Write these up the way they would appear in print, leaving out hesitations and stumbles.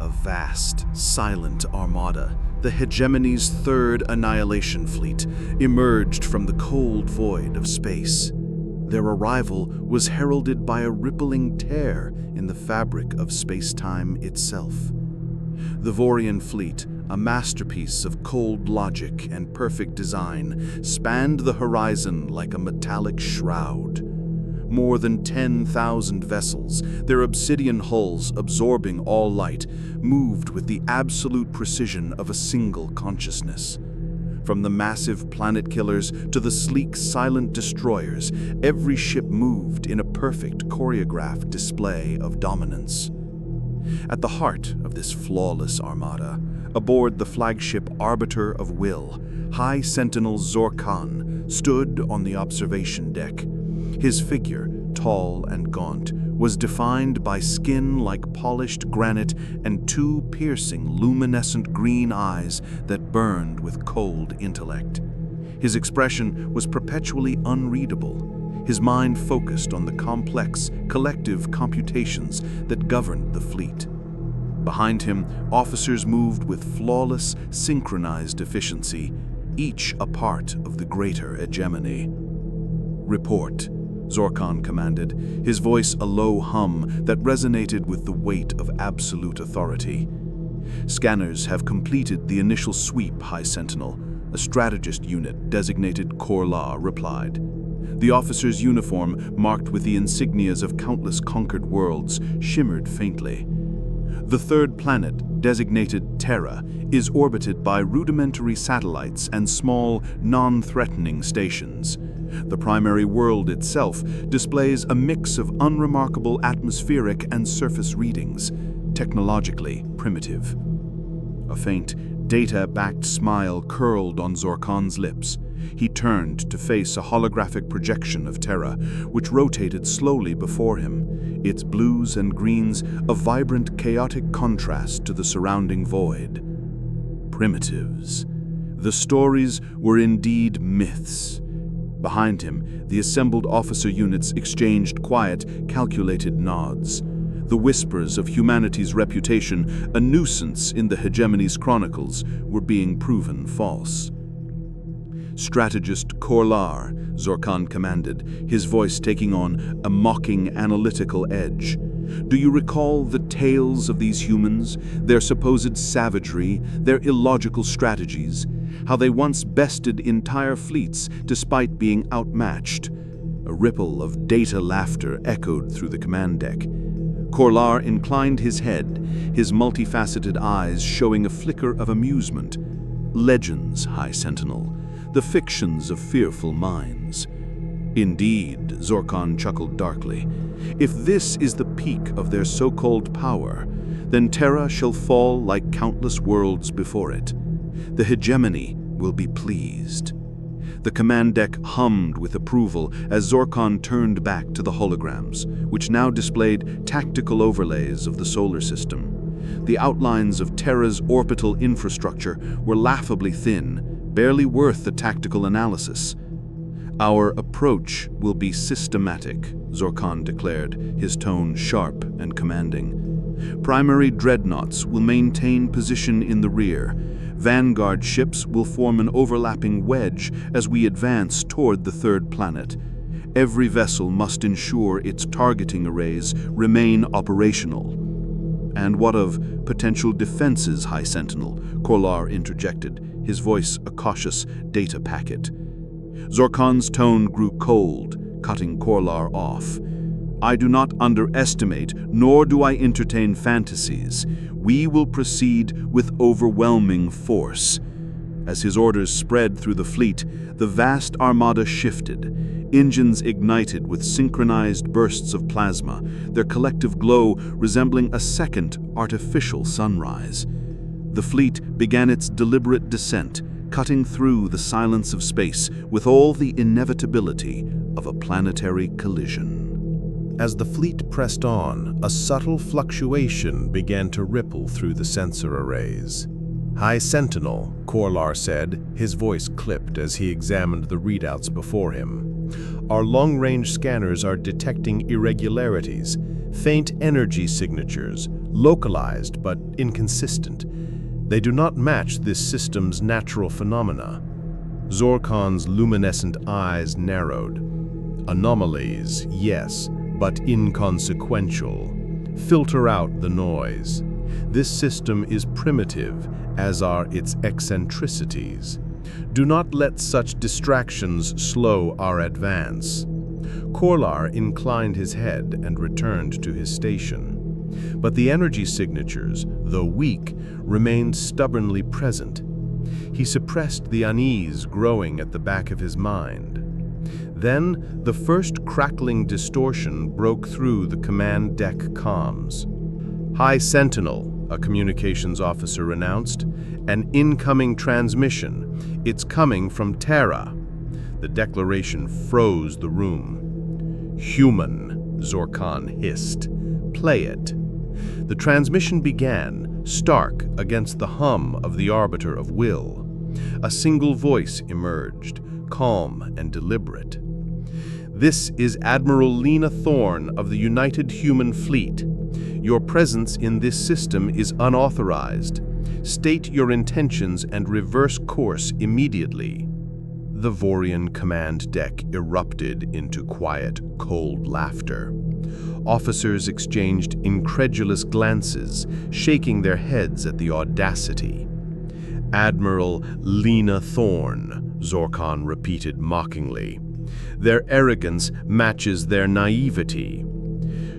A vast, silent armada, the hegemony's third annihilation fleet, emerged from the cold void of space. Their arrival was heralded by a rippling tear in the fabric of space-time itself. The Vorian fleet, a masterpiece of cold logic and perfect design, spanned the horizon like a metallic shroud. More than 10,000 vessels, their obsidian hulls absorbing all light, moved with the absolute precision of a single consciousness. From the massive planet killers to the sleek, silent destroyers, every ship moved in a perfect choreographed display of dominance. At the heart of this flawless armada, aboard the flagship Arbiter of Will, High Sentinel Zorkan stood on the observation deck. His figure, tall and gaunt, was defined by skin like polished granite and two piercing, luminescent green eyes that burned with cold intellect. His expression was perpetually unreadable, his mind focused on the complex, collective computations that governed the fleet. Behind him, officers moved with flawless, synchronized efficiency, each a part of the greater hegemony. "Report," Zorkan commanded, his voice a low hum that resonated with the weight of absolute authority. "Scanners have completed the initial sweep, High Sentinel," a strategist unit designated Korla replied. The officer's uniform, marked with the insignias of countless conquered worlds, shimmered faintly. "The third planet, designated Terra, is orbited by rudimentary satellites and small, non-threatening stations. The primary world itself displays a mix of unremarkable atmospheric and surface readings, technologically primitive." A faint, data-backed smile curled on Zorkan's lips. He turned to face a holographic projection of Terra, which rotated slowly before him, its blues and greens a vibrant, chaotic contrast to the surrounding void. Primitives. The stories were indeed myths. Behind him, the assembled officer units exchanged quiet, calculated nods. The whispers of humanity's reputation, a nuisance in the hegemony's chronicles, were being proven false. "Strategist Korlar," Zorkan commanded, his voice taking on a mocking, analytical edge. "Do you recall the tales of these humans, their supposed savagery, their illogical strategies? How they once bested entire fleets despite being outmatched?" A ripple of data laughter echoed through the command deck. Korlar inclined his head, his multifaceted eyes showing a flicker of amusement. "Legends, High Sentinel, the fictions of fearful minds." "Indeed," Zorkan chuckled darkly. "If this is the peak of their so-called power, then Terra shall fall like countless worlds before it. The hegemony will be pleased." The command deck hummed with approval as Zorkan turned back to the holograms, which now displayed tactical overlays of the solar system. The outlines of Terra's orbital infrastructure were laughably thin, barely worth the tactical analysis. "Our approach will be systematic," Zorkan declared, his tone sharp and commanding. "Primary dreadnoughts will maintain position in the rear. Vanguard ships will form an overlapping wedge as we advance toward the third planet. Every vessel must ensure its targeting arrays remain operational." "And what of potential defenses, High Sentinel?" Korlar interjected, his voice a cautious data packet. Zorkan's tone grew cold, cutting Korlar off. "I do not underestimate, nor do I entertain fantasies. We will proceed with overwhelming force." As his orders spread through the fleet, the vast armada shifted. Engines ignited with synchronized bursts of plasma, their collective glow resembling a second artificial sunrise. The fleet began its deliberate descent, cutting through the silence of space with all the inevitability of a planetary collision. As the fleet pressed on, a subtle fluctuation began to ripple through the sensor arrays. "High Sentinel," Korlar said, his voice clipped as he examined the readouts before him. "Our long-range scanners are detecting irregularities, faint energy signatures, localized but inconsistent. They do not match this system's natural phenomena. Zorkon's luminescent eyes narrowed. Anomalies, yes, but inconsequential. Filter out the noise. This system is primitive, as are its eccentricities. Do not let such distractions slow our advance. Korlar inclined his head and returned to his station. But the energy signatures, though weak, remained stubbornly present. He suppressed the unease growing at the back of his mind. Then, the first crackling distortion broke through the command deck comms. "High Sentinel," a communications officer announced. "An incoming transmission. It's coming from Terra." The declaration froze the room. "Human," Zorkan hissed. "Play it." The transmission began, stark against the hum of the Arbiter of Will. A single voice emerged, calm and deliberate. "This is Admiral Lena Thorne of the United Human Fleet. Your presence in this system is unauthorized. State your intentions and reverse course immediately." The Vorian command deck erupted into quiet, cold laughter. Officers exchanged incredulous glances, shaking their heads at the audacity. "Admiral Lena Thorne," Zorkan repeated mockingly. "Their arrogance matches their naivety."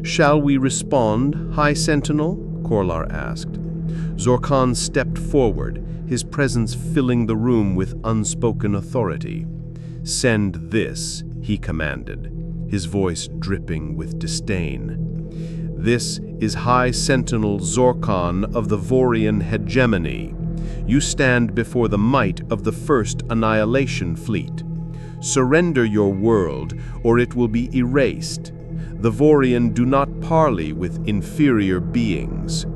"Shall we respond, High Sentinel?" Korlar asked. Zorkan stepped forward, his presence filling the room with unspoken authority. "Send this," he commanded, his voice dripping with disdain. "This is High Sentinel Zorkan of the Vorian hegemony. You stand before the might of the First Annihilation Fleet. Surrender your world, or it will be erased. The Vorian do not parley with inferior beings."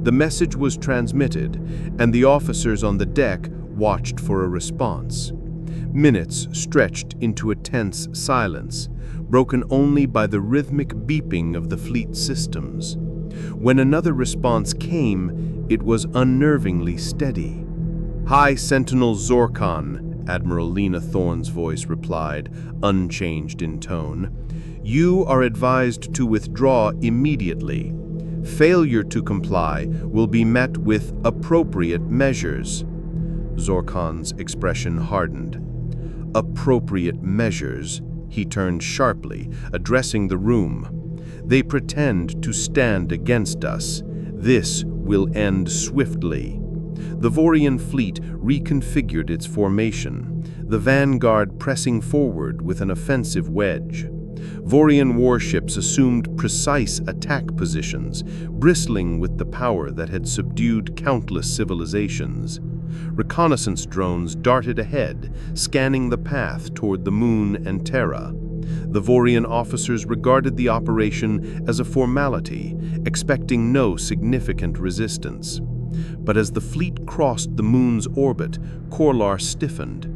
The message was transmitted, and the officers on the deck watched for a response. Minutes stretched into a tense silence, broken only by the rhythmic beeping of the fleet systems. When another response came, it was unnervingly steady. "High Sentinel Zorkan," Admiral Lena Thorne's voice replied, unchanged in tone. "You are advised to withdraw immediately. Failure to comply will be met with appropriate measures." Zorkan's expression hardened. "Appropriate measures," he turned sharply, addressing the room. "They pretend to stand against us. This will end swiftly." The Vorian fleet reconfigured its formation, the vanguard pressing forward with an offensive wedge. Vorian warships assumed precise attack positions, bristling with the power that had subdued countless civilizations. Reconnaissance drones darted ahead, scanning the path toward the Moon and Terra. The Vorian officers regarded the operation as a formality, expecting no significant resistance. But as the fleet crossed the Moon's orbit, Korlar stiffened.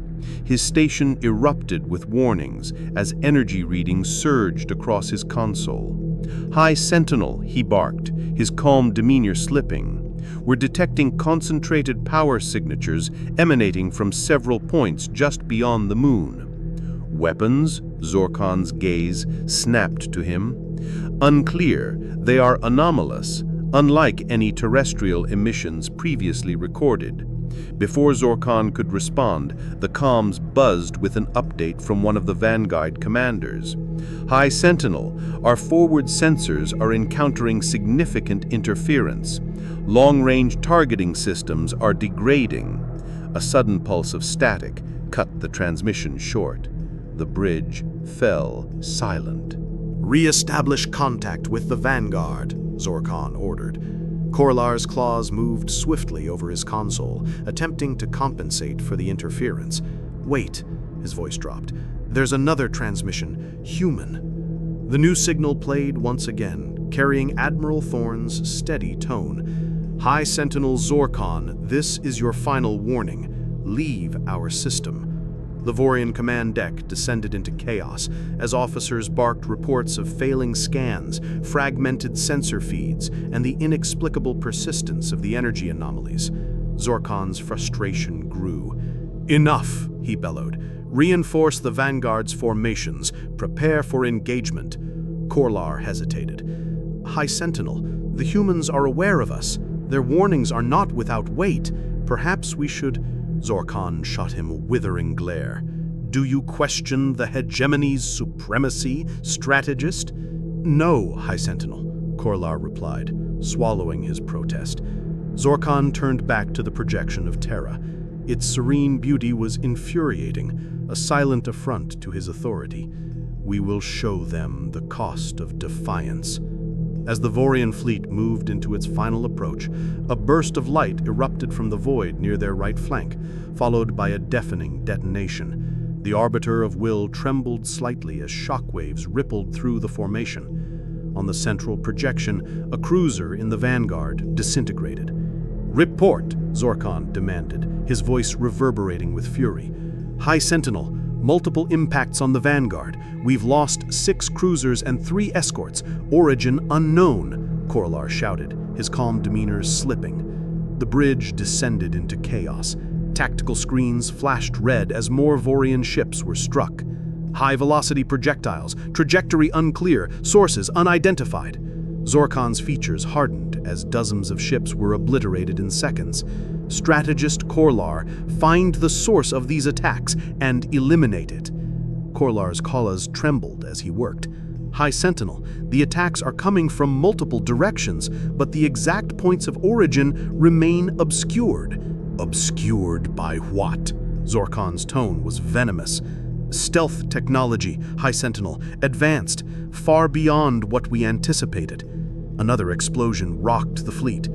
His station erupted with warnings as energy readings surged across his console. "High Sentinel," he barked, his calm demeanor slipping. "We're detecting concentrated power signatures emanating from several points just beyond the Moon." "Weapons?" Zorkan's gaze snapped to him. "Unclear. They are anomalous, unlike any terrestrial emissions previously recorded." Before Zorkan could respond, the comms buzzed with an update from one of the Vanguard commanders. "High Sentinel, our forward sensors are encountering significant interference. Long-range targeting systems are degrading." A sudden pulse of static cut the transmission short. The bridge fell silent. "Re-establish contact with the Vanguard," Zorkan ordered. Korlar's claws moved swiftly over his console, attempting to compensate for the interference. "Wait," his voice dropped. "There's another transmission. Human." The new signal played once again, carrying Admiral Thorne's steady tone. "High Sentinel Zorkan, this is your final warning. Leave our system." The Vorian command deck descended into chaos as officers barked reports of failing scans, fragmented sensor feeds, and the inexplicable persistence of the energy anomalies. Zorkon's frustration grew. "Enough," he bellowed. "Reinforce the Vanguard's formations. Prepare for engagement." Korlar hesitated. "High Sentinel, the humans are aware of us. Their warnings are not without weight. Perhaps we should—" Zorkon shot him a withering glare. "Do you question the hegemony's supremacy, strategist?" "No, High Sentinel," Korlar replied, swallowing his protest. Zorkon turned back to the projection of Terra. Its serene beauty was infuriating, a silent affront to his authority. "We will show them the cost of defiance." As the Vorian fleet moved into its final approach, a burst of light erupted from the void near their right flank, followed by a deafening detonation. The Arbiter of Will trembled slightly as shockwaves rippled through the formation. On the central projection, a cruiser in the Vanguard disintegrated. "Report," Zorkon demanded, his voice reverberating with fury. "High Sentinel, multiple impacts on the Vanguard. We've lost 6 cruisers and 3 escorts. Origin unknown," Korlar shouted, his calm demeanor slipping. The bridge descended into chaos. Tactical screens flashed red as more Vorian ships were struck. High-velocity projectiles, trajectory unclear, sources unidentified. Zorkon's features hardened as dozens of ships were obliterated in seconds. Strategist Korlar, find the source of these attacks and eliminate it. Korlar's collas trembled as he worked. "High Sentinel, the attacks are coming from multiple directions, but the exact points of origin remain obscured." "Obscured by what?" Zorkon's tone was venomous. "Stealth technology, High Sentinel, advanced, far beyond what we anticipated." Another explosion rocked the fleet.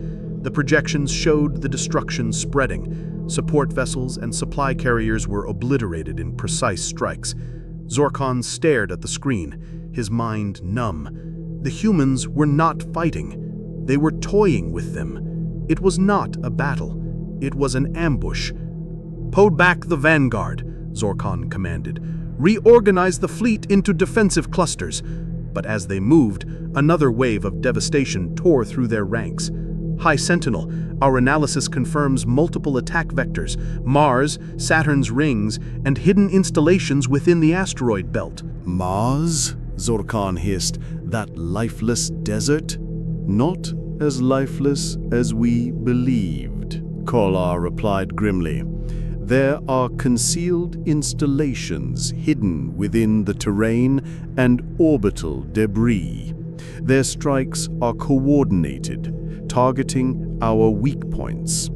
The projections showed the destruction spreading. Support vessels and supply carriers were obliterated in precise strikes. Zorkon stared at the screen, his mind numb. The humans were not fighting. They were toying with them. It was not a battle. It was an ambush. "Pull back the Vanguard," Zorkon commanded. "Reorganize the fleet into defensive clusters." But as they moved, another wave of devastation tore through their ranks. "High Sentinel, our analysis confirms multiple attack vectors, Mars, Saturn's rings, and hidden installations within the asteroid belt." "Mars?" Zorkon hissed. "That lifeless desert?" "Not as lifeless as we believed," Korlar replied grimly. "There are concealed installations hidden within the terrain and orbital debris. Their strikes are coordinated, targeting our weak points."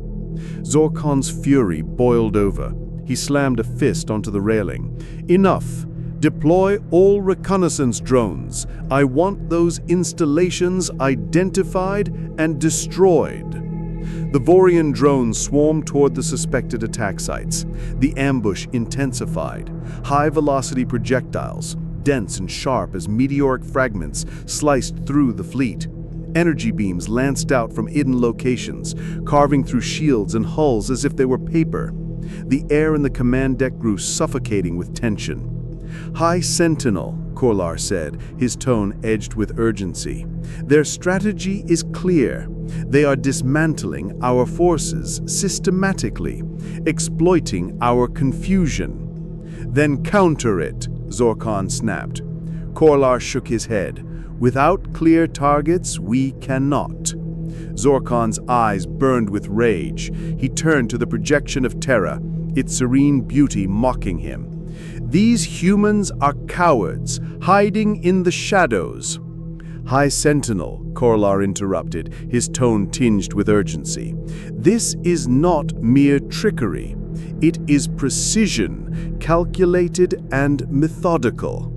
Zorkon's fury boiled over. He slammed a fist onto the railing. "Enough! Deploy all reconnaissance drones. I want those installations identified and destroyed." The Vorian drones swarmed toward the suspected attack sites. The ambush intensified. High-velocity projectiles, dense and sharp as meteoric fragments, sliced through the fleet. Energy beams lanced out from hidden locations, carving through shields and hulls as if they were paper. The air in the command deck grew suffocating with tension. "High Sentinel," Korlar said, his tone edged with urgency. "Their strategy is clear. They are dismantling our forces systematically, exploiting our confusion." "Then counter it," Zorkon snapped. Korlar shook his head. "Without clear targets, we cannot." Zorkon's eyes burned with rage. He turned to the projection of Terra, its serene beauty mocking him. "These humans are cowards, hiding in the shadows." "High Sentinel," Korlar interrupted, his tone tinged with urgency. "This is not mere trickery. It is precision, calculated and methodical."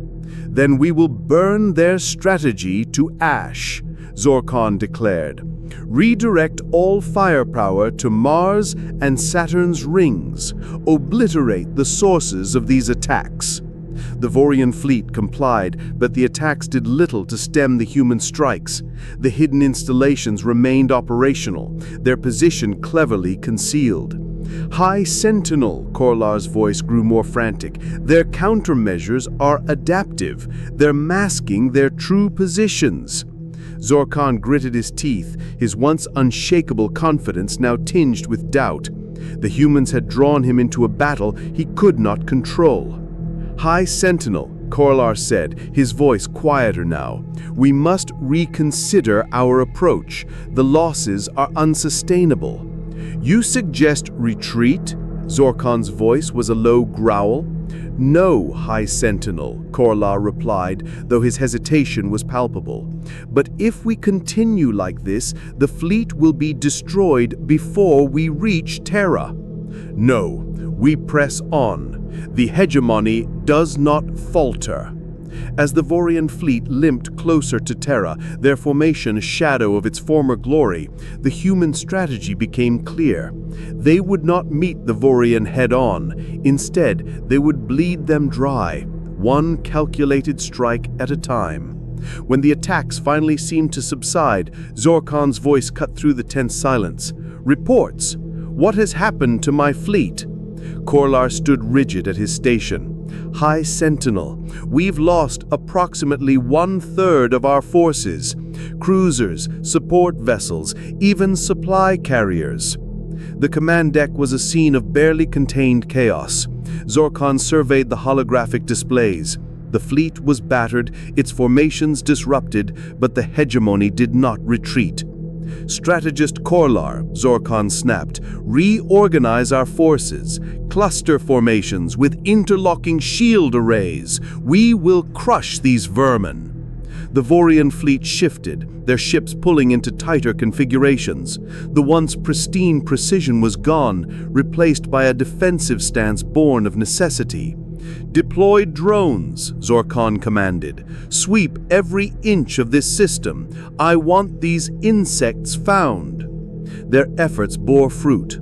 "Then we will burn their strategy to ash," Zorkon declared. "Redirect all firepower to Mars and Saturn's rings. Obliterate the sources of these attacks." The Vorian fleet complied, but the attacks did little to stem the human strikes. The hidden installations remained operational, their position cleverly concealed. High Sentinel, Korlar's voice grew more frantic. Their countermeasures are adaptive. They're masking their true positions. Zorkan gritted his teeth, his once unshakable confidence now tinged with doubt. The humans had drawn him into a battle he could not control. High Sentinel, Korlar said, his voice quieter now. We must reconsider our approach. The losses are unsustainable. You suggest retreat? Zorkan's voice was a low growl. No, High Sentinel, Korlar replied, though his hesitation was palpable. But if we continue like this, the fleet will be destroyed before we reach Terra. No, we press on. The hegemony does not falter. As the Vorian fleet limped closer to Terra, their formation a shadow of its former glory, the human strategy became clear. They would not meet the Vorian head-on. Instead, they would bleed them dry, one calculated strike at a time. When the attacks finally seemed to subside, Zorkan's voice cut through the tense silence. Reports! What has happened to my fleet? Korlar stood rigid at his station. High Sentinel, we've lost approximately 1/3 of our forces. Cruisers, support vessels, even supply carriers. The command deck was a scene of barely contained chaos. Zorkan surveyed the holographic displays. The fleet was battered, its formations disrupted, but the hegemony did not retreat. Strategist Korlar, Zorkan snapped, reorganize our forces, cluster formations with interlocking shield arrays. We will crush these vermin. The Vorian fleet shifted, their ships pulling into tighter configurations. The once pristine precision was gone, replaced by a defensive stance born of necessity. Deploy drones, Zorkan commanded. Sweep every inch of this system. I want these insects found. Their efforts bore fruit.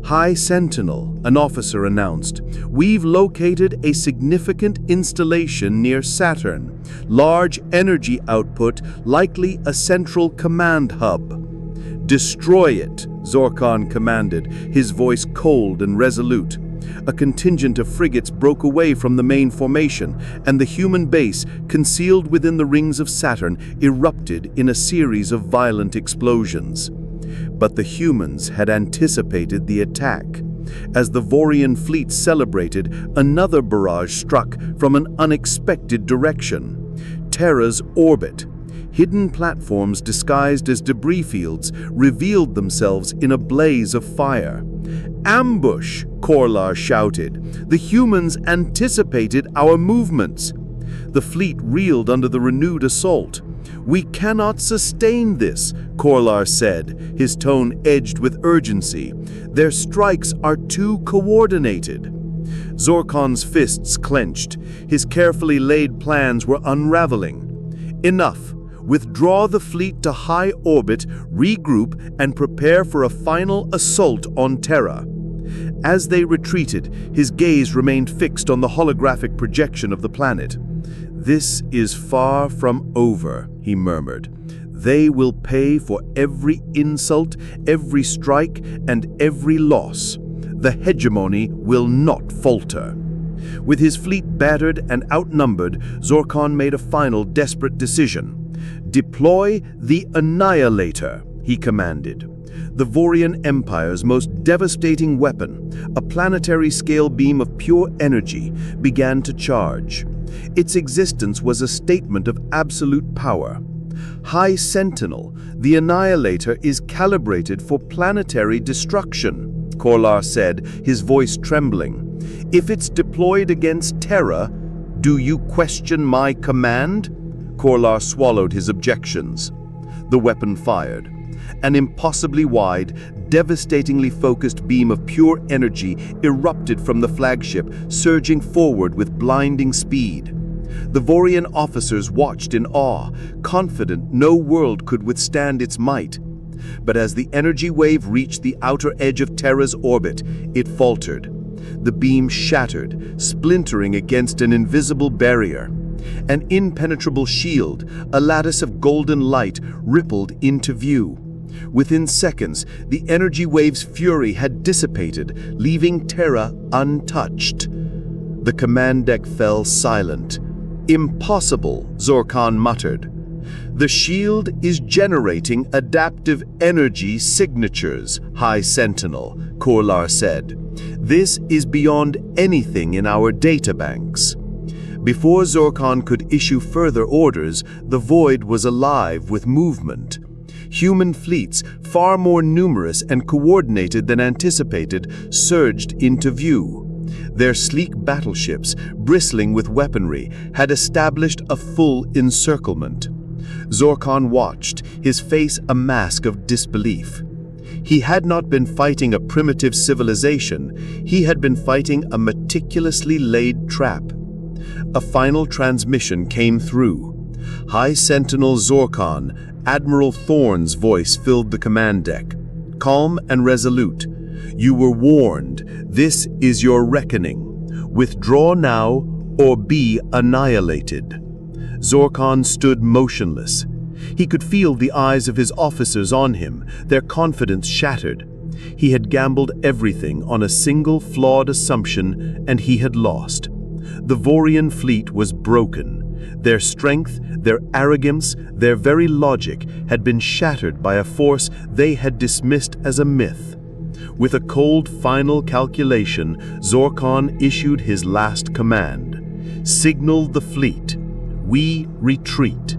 High Sentinel, an officer announced, we've located a significant installation near Saturn. Large energy output, likely a central command hub. Destroy it, Zorkan commanded, his voice cold and resolute. A contingent of frigates broke away from the main formation, and the human base, concealed within the rings of Saturn, erupted in a series of violent explosions. But the humans had anticipated the attack. As the Vorian fleet celebrated, another barrage struck from an unexpected direction. Terra's orbit. Hidden platforms disguised as debris fields revealed themselves in a blaze of fire. Ambush, Korlar shouted. The humans anticipated our movements. The fleet reeled under the renewed assault. We cannot sustain this, Korlar said, his tone edged with urgency. Their strikes are too coordinated. Zorkan's fists clenched. His carefully laid plans were unraveling. Enough. Withdraw the fleet to high orbit, regroup, and prepare for a final assault on Terra. As they retreated, his gaze remained fixed on the holographic projection of the planet. This is far from over, he murmured. They will pay for every insult, every strike, and every loss. The hegemony will not falter. With his fleet battered and outnumbered, Zorkan made a final desperate decision. Deploy the Annihilator, he commanded. The Vorian Empire's most devastating weapon, a planetary-scale beam of pure energy, began to charge. Its existence was a statement of absolute power. High Sentinel, the Annihilator is calibrated for planetary destruction, Korlar said, his voice trembling. If it's deployed against Terra, do you question my command? Korlar swallowed his objections. The weapon fired. An impossibly wide, devastatingly focused beam of pure energy erupted from the flagship, surging forward with blinding speed. The Vorian officers watched in awe, confident no world could withstand its might. But as the energy wave reached the outer edge of Terra's orbit, it faltered. The beam shattered, splintering against an invisible barrier. An impenetrable shield, a lattice of golden light, rippled into view. Within seconds, the energy wave's fury had dissipated, leaving Terra untouched. The command deck fell silent. "Impossible," Zorkan muttered. "The shield is generating adaptive energy signatures, High Sentinel," Korlar said. "This is beyond anything in our databanks." Before Zorkan could issue further orders, the void was alive with movement. Human fleets, far more numerous and coordinated than anticipated, surged into view. Their sleek battleships, bristling with weaponry, had established a full encirclement. Zorkan watched, his face a mask of disbelief. He had not been fighting a primitive civilization, he had been fighting a meticulously laid trap. A final transmission came through. High Sentinel Zorkan, Admiral Thorne's voice filled the command deck. Calm and resolute. "You were warned. This is your reckoning. Withdraw now or be annihilated." Zorkan stood motionless. He could feel the eyes of his officers on him, their confidence shattered. He had gambled everything on a single flawed assumption, and he had lost. The Vorian fleet was broken. Their strength, their arrogance, their very logic had been shattered by a force they had dismissed as a myth. With a cold final calculation, Zorkan issued his last command. "Signal the fleet. We retreat."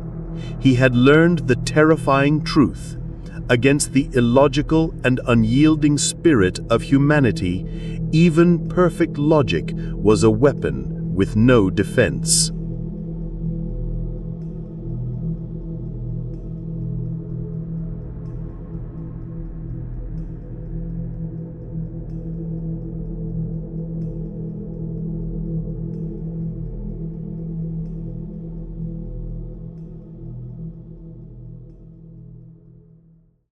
He had learned the terrifying truth. Against the illogical and unyielding spirit of humanity, even perfect logic was a weapon with no defense.